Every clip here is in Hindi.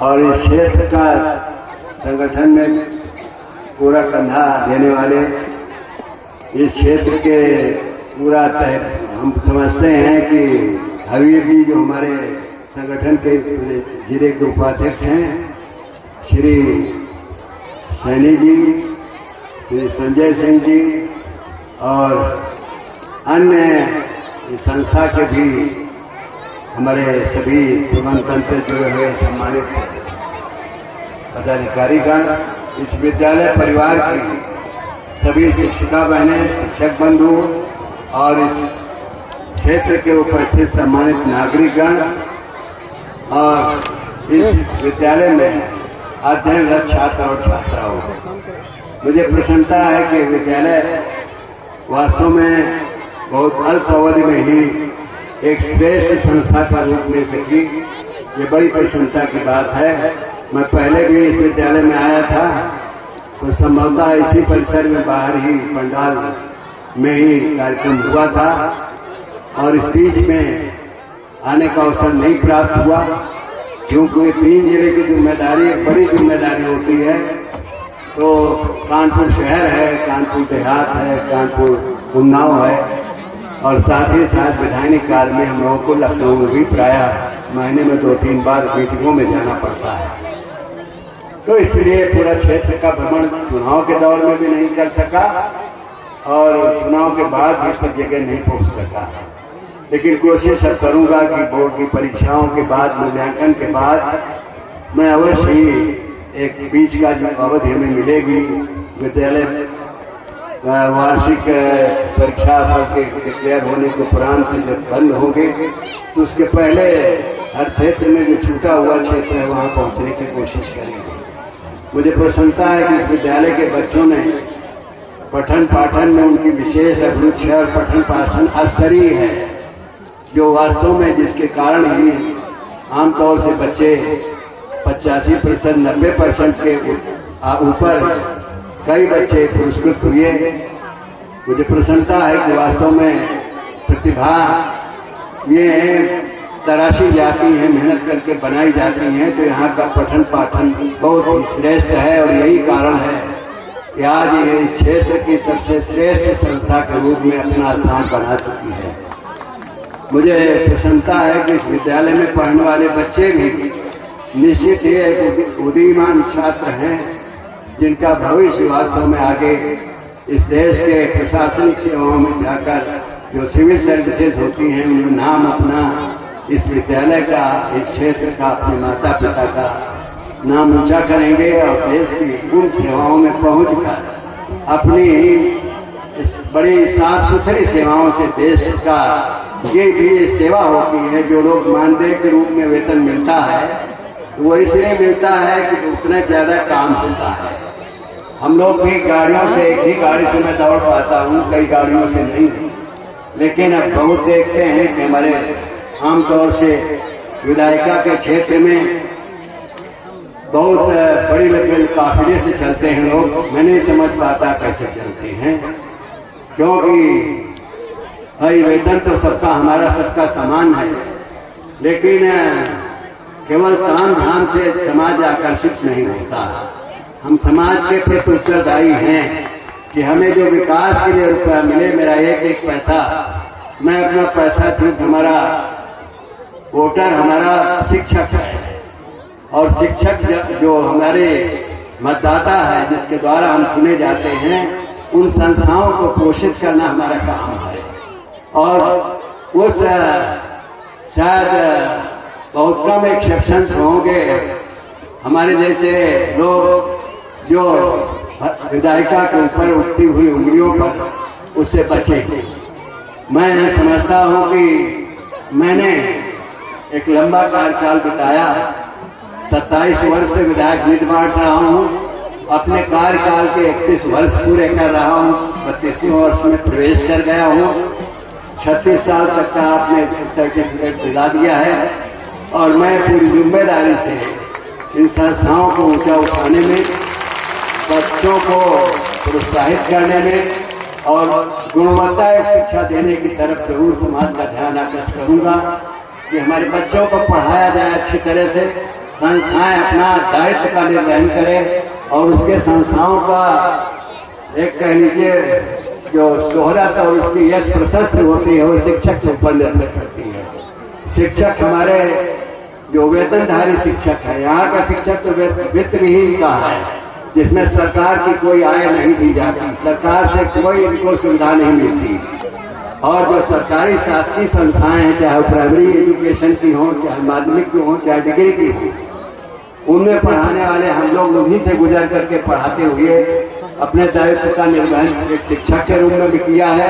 और इस क्षेत्र का संगठन में पूरा कंधा देने वाले इस क्षेत्र के पूरा हम समझते हैं कि हबीब जी जो हमारे संगठन के जिले के उपाध्यक्ष हैं, श्री सैनी जी, श्री संजय सिंह जी और अन्य संस्था के भी हमारे सभी प्रबंधन जुड़े हुए सम्मानित पदाधिकारीगण, इस विद्यालय परिवार की सभी शिक्षिका बहनें, शिक्षक बंधु और इस क्षेत्र के उपस्थित सम्मानित नागरिकगण और इस विद्यालय में अध्ययनरत छात्र और छात्राओं, मुझे प्रसन्नता है कि विद्यालय वास्तव में बहुत अल्प अवधि में ही एक श्रेष्ठ संस्था का रूप ले सकी। ये बड़ी प्रसन्नता की बात है। मैं पहले भी इस विद्यालय में आया था तो संभवतः इसी परिसर में बाहर ही पंडाल में ही कार्यक्रम हुआ था और इस बीच में आने का अवसर नहीं प्राप्त हुआ, क्योंकि 3 जिले की जिम्मेदारी एक बड़ी जिम्मेदारी होती है। तो कानपुर शहर है, कानपुर देहात है, कानपुर उन्नाव है और साथ ही साथ विधायक कार्य में हम लोगों को लखनऊ में भी प्रायः महीने में 2-3 बार मीटिंगों में जाना पड़ता है। तो इसलिए पूरा क्षेत्र का भ्रमण चुनाव के दौर में भी नहीं कर सका और चुनाव के बाद भी सब जगह नहीं पहुंच सका, लेकिन कोशिश अब करूंगा कि बोर्ड की परीक्षाओं के बाद, मूल्यांकन के बाद मैं अवश्य ही एक बीच का जो अवधि हमें मिलेगी, विद्यालय वार्षिक परीक्षा के डिक्लेयर होने के उपरांत से जब बंद होंगे तो उसके पहले हर क्षेत्र में जो छूटा हुआ क्षेत्र है वहाँ पहुँचने की कोशिश करेंगे। मुझे प्रसन्नता है कि इस विद्यालय के बच्चों ने पठन पाठन में उनकी विशेष अभिरुचि है और पठन पाठन अस्तरीय है, जो वास्तव में जिसके कारण ही आमतौर से बच्चे 85%, 90% के ऊपर कई बच्चे पुरस्कृत हुए। मुझे प्रसन्नता है कि वास्तव में प्रतिभा ये तराशी जाती है, मेहनत करके बनाई जाती हैं, तो यहाँ का पठन पाठन बहुत ही श्रेष्ठ है और यही कारण है कि आज ये इस क्षेत्र की सबसे श्रेष्ठ संस्था के रूप में अपना स्थान बना चुकी है। मुझे प्रसन्नता है कि इस विद्यालय में पढ़ने वाले बच्चे भी निश्चित ही एक उदीयमान छात्र हैं, जिनका भविष्य वास्तव में आगे इस देश के प्रशासनिक सेवाओं में जाकर जो सिविल सर्विसेज होती हैं उनमें नाम अपना, इस विद्यालय का, इस क्षेत्र का, अपने माता पिता का नाम ऊंचा करेंगे और देश की उन सेवाओं में पहुंचकर अपनी इस बड़ी साफ सुथरी सेवाओं से देश का ये भी सेवा होती है। जो लोग मानदेय के रूप में वेतन मिलता है वो इसलिए मिलता है कि उतना ज्यादा काम होता है। हम लोग भी गाड़ियों से, एक ही गाड़ी से मैं दौड़ पाता हूँ, कई गाड़ियों से नहीं, लेकिन अब बहुत देखते हैं कि हमारे आमतौर से विधायिका के क्षेत्र में बहुत बड़ी लंबी काफिले से चलते हैं लोग। मैं नहीं समझ पाता कैसे चलते हैं, क्योंकि भाई वेतन तो सबका, हमारा सबका समान है, लेकिन केवल काम धाम से समाज आकर्षित नहीं होता। हम समाज के प्रति उत्तरदायी हैं कि हमें जो विकास के लिए रुपया मिले, मेरा एक पैसा, मैं अपना पैसा, सिर्फ हमारा वोटर हमारा शिक्षक है और शिक्षक जो हमारे मतदाता है, जिसके द्वारा हम चुने जाते हैं, उन संस्थाओं को पोषित करना हमारा काम है। और उस शायद बहुत कम एक्सेप्शंस होंगे हमारे जैसे लोग जो विधायिका के ऊपर उठती हुई उंगलियों पर उससे बचे। मैं समझता हूँ कि मैंने एक लंबा कार्यकाल बिताया, 27 वर्ष से विधायक निधि बांट रहा हूँ, अपने कार्यकाल के 31 वर्ष पूरे कर रहा हूँ, 32वें वर्ष में प्रवेश कर गया हूँ, 36 साल तक का आपने सर्टिफिकेट दिला दिया है और मैं पूरी जिम्मेदारी से इन संस्थाओं को ऊंचा उठाने में, बच्चों को प्रोत्साहित करने में और गुणवत्ता शिक्षा देने की तरफ जरूर समाज का ध्यान आकर्षित करूंगा कि हमारे बच्चों को पढ़ाया जाए अच्छी तरह से संस्थाएं अपना दायित्व का निर्वहन करें और उसके संस्थाओं का एक कह लीजिए जो शोहरत और उसकी यश प्रशस्ति होती है वो शिक्षक के ऊपर निर्भर करती है। शिक्षक हमारे जो वेतनधारी शिक्षक है, यहाँ का शिक्षक तो वित्तविहीन का है, जिसमें सरकार की कोई आय नहीं दी जाती, सरकार से कोई इनको सुविधा नहीं मिलती। और जो सरकारी शासकीय संस्थाएं हैं, चाहे प्राइमरी एजुकेशन की हो, चाहे माध्यमिक की हो, चाहे डिग्री की हो, उनमें पढ़ाने वाले हम लोग उन्हीं से गुजर करके पढ़ाते हुए अपने दायित्व का निर्वहन एक शिक्षक के रूप में भी किया है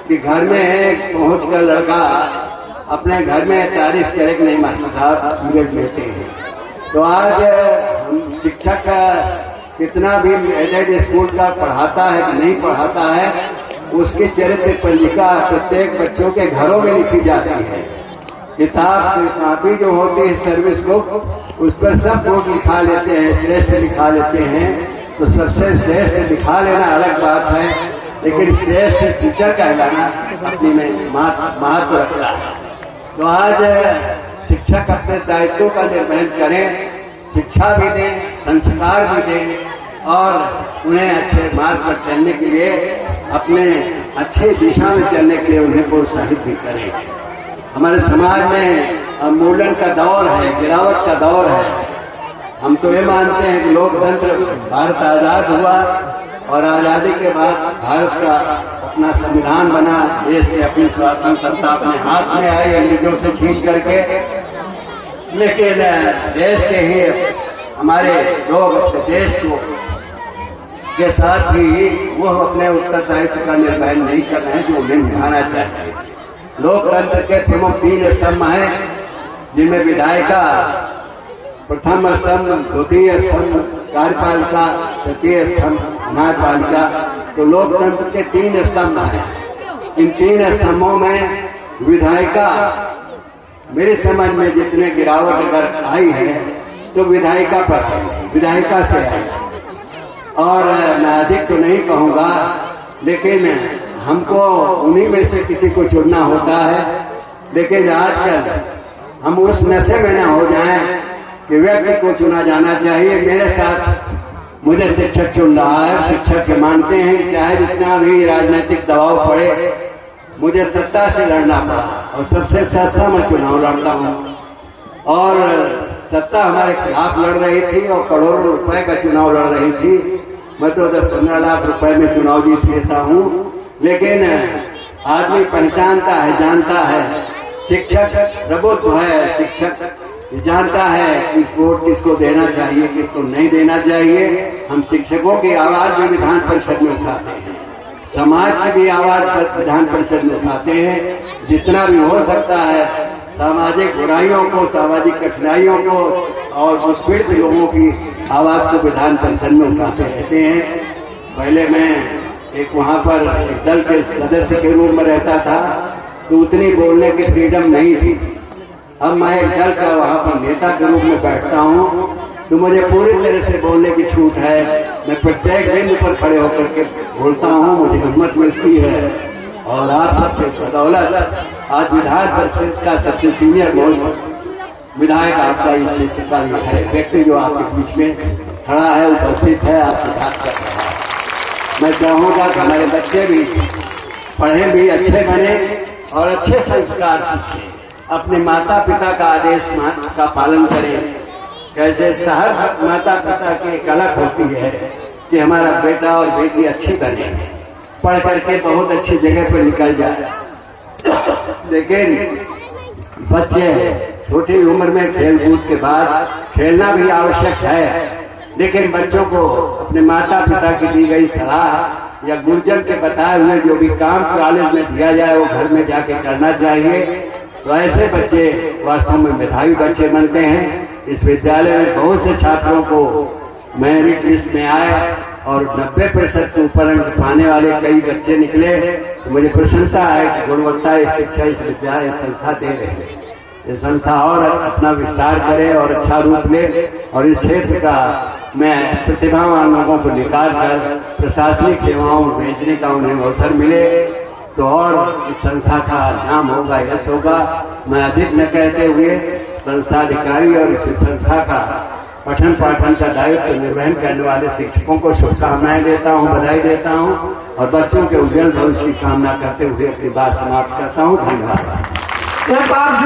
कि घर में पहुँच कर लड़का अपने घर में तारीफ करे कि नहीं मास्टर साहब मुझे लेते हैं। तो आज हम शिक्षक कितना भी एडेड स्कूल का पढ़ाता है कि नहीं पढ़ाता है, उसकी चरित्र पंजिका प्रत्येक बच्चों के घरों में लिखी जाती है। किताब कापी जो होती है सर्विस बुक, उस पर सब लोग लिखा लेते हैं, श्रेष्ठ लिखा लेते हैं। तो सबसे श्रेष्ठ लिखा लेना अलग बात है, लेकिन श्रेष्ठ टीचर कहलाना अपनी में महत्व रखता है। तो आज शिक्षक अपने दायित्वों का निर्वहन करें, शिक्षा भी दें, संस्कार भी दें और उन्हें अच्छे मार्ग पर चलने के लिए, अपने अच्छे दिशा में चलने के लिए उन्हें प्रोत्साहित भी करें। हमारे समाज में उन्मूलन का दौर है, गिरावट का दौर है। हम तो ये मानते हैं कि लोकतंत्र, भारत आजाद हुआ और आजादी के बाद भारत का अपना संविधान बना, देश की अपनी स्वतंत्रता अपने हाथ में आई अंग्रेजों से छीन करके। लेकिन देश के ही हमारे लोग देश को के साथ भी वो अपने उत्तरदायित्व का निर्वहन नहीं कर रहे हैं जो उन्हें निभाना चाहिए। लोकतंत्र के प्रमुख 3 स्तंभ हैं, जिनमें विधायिका प्रथम स्तंभ, द्वितीय स्तंभ कार्यपालिका, तृतीय स्तंभ न्यायपालिका। तो लोकतंत्र के 3 स्तंभ हैं। इन 3 स्तंभों में विधायिका मेरे समझ में जितने गिरावट अगर आई है तो विधायिका पर है, विधायिका से है। और मैं अधिक तो नहीं कहूँगा, लेकिन हमको उन्हीं में से किसी को चुनना होता है। लेकिन आजकल हम उस नशे में न हो जाएं कि व्यक्ति को चुना जाना चाहिए। मेरे साथ मुझे शिक्षक चुन रहा है, शिक्षक मानते हैं कि चाहे जितना भी राजनीतिक दबाव पड़े, मुझे सत्ता से लड़ना पड़ा और सबसे सस्ता मैं चुनाव लड़ता हूँ। और सत्ता हमारे खिलाफ लड़ रही थी और करोड़ों रुपए का चुनाव लड़ रही थी। मैं तो 10-15 लाख रुपए में चुनाव जीत लेता हूँ। लेकिन आदमी पहचानता है, जानता है, शिक्षक प्रभुत्व है, शिक्षक जानता है कि वोट किसको देना चाहिए, किसको नहीं देना चाहिए। हम शिक्षकों की आवाज भी विधान परिषद में उठाते हैं, समाज की भी आवाज विधान परिषद में उठाते हैं। जितना भी हो सकता है सामाजिक बुराइयों को, सामाजिक कठिनाइयों को और उत्पीड़ित लोगों की आवाज को विधान परिषद में उठाते रहते हैं। पहले मैं एक वहाँ पर एक दल के सदस्य के रूप में रहता था, तो उतनी बोलने की फ्रीडम नहीं थी। अब मैं एक दल का वहाँ पर नेता के रूप में बैठता हूँ, तो मुझे पूरी तरह से बोलने की छूट है। मैं प्रत्येक बिंदु पर खड़े होकर के बोलता हूँ, मुझे हिम्मत मिलती है। और आप सबसे बदौलत आज विधान परिषद का सबसे सीनियर मोस्ट विधायक आपका इस क्षेत्र का है व्यक्ति जो आपके बीच में खड़ा है, उपस्थित है, आपसे बात कर रहा है। मैं चाहूँगा कि हमारे बच्चे भी पढ़े भी, अच्छे बने और अच्छे संस्कार सीखें, अपने माता पिता का आदेश का पालन करें। कैसे हर माता पिता की एक अलग होती है कि हमारा बेटा और बेटी अच्छी बने, पढ़ करके बहुत अच्छी जगह पर निकल जाए। लेकिन बच्चे छोटी उम्र में खेल कूद के बाद खेलना भी आवश्यक है, लेकिन बच्चों को अपने माता पिता की दी गई सलाह या गुरुजन के बताए हुए जो भी काम कॉलेज में दिया जाए वो घर में जाके करना चाहिए। तो ऐसे बच्चे वास्तव में मेधावी बच्चे बनते हैं। इस विद्यालय में बहुत से छात्रों को मेरिट लिस्ट में आए और 90% के ऊपर अंक पाने वाले कई बच्चे निकले। तो मुझे प्रसन्नता है कि गुणवत्ता शिक्षा इस विद्यालय संस्था दे रहे हैं। ये संस्था और अपना विस्तार करे और अच्छा रूप ले और इस क्षेत्र का मैं प्रतिभावान लोगों को निकाल कर प्रशासनिक सेवाओं में भेजने का उन्हें अवसर मिले तो और इस संस्था का नाम होगा, यश होगा। मैं अधिक न कहते हुए संस्थाधिकारी और इस संस्था का पठन पाठन का दायित्व निर्वहन करने वाले शिक्षकों को शुभकामनाएं देता हूं, बधाई देता हूं और बच्चों के उज्जवल भविष्य की कामना करते हुए अपनी बात समाप्त करता हूं। धन्यवाद।